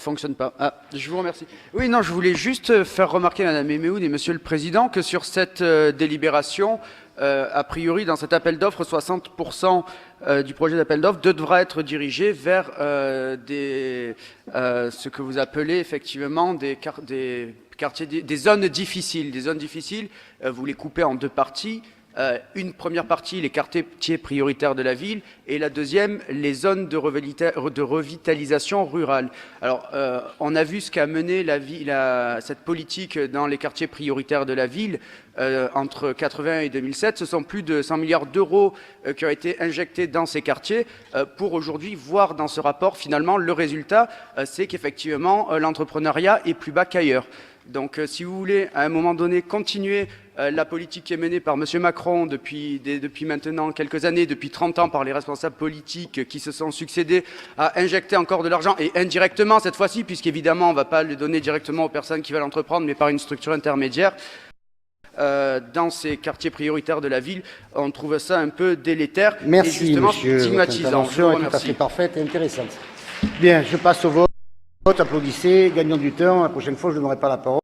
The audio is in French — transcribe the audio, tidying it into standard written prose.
fonctionne pas. Ah, je vous remercie. Oui, non, je voulais juste faire remarquer, Madame Emeoud et Monsieur le Président, que sur cette délibération, a priori, dans cet appel d'offres, 60% du projet d'appel d'offres devra être dirigé vers ce que vous appelez effectivement des quartiers, des zones difficiles. Des zones difficiles, vous les coupez en deux parties. Une première partie, les quartiers prioritaires de la ville, et la deuxième, les zones de revitalisation rurale. Alors, on a vu ce qu'a mené cette politique dans les quartiers prioritaires de la ville entre 80 et 2007. Ce sont plus de 100 milliards d'euros qui ont été injectés dans ces quartiers pour aujourd'hui voir dans ce rapport, finalement, le résultat, c'est qu'effectivement, l'entrepreneuriat est plus bas qu'ailleurs. Donc, si vous voulez, à un moment donné, continuer la politique qui est menée par M. Macron depuis maintenant quelques années, depuis 30 ans, par les responsables politiques qui se sont succédés, à injecter encore de l'argent, et indirectement cette fois-ci, puisqu'évidemment, on ne va pas le donner directement aux personnes qui veulent entreprendre, mais par une structure intermédiaire, dans ces quartiers prioritaires de la ville, on trouve ça un peu délétère et justement stigmatisant. Votre intervention est tout à fait parfaite et intéressante. Bien, je passe au vote. Applaudissez, gagnons du temps. La prochaine fois, je ne donnerai pas la parole.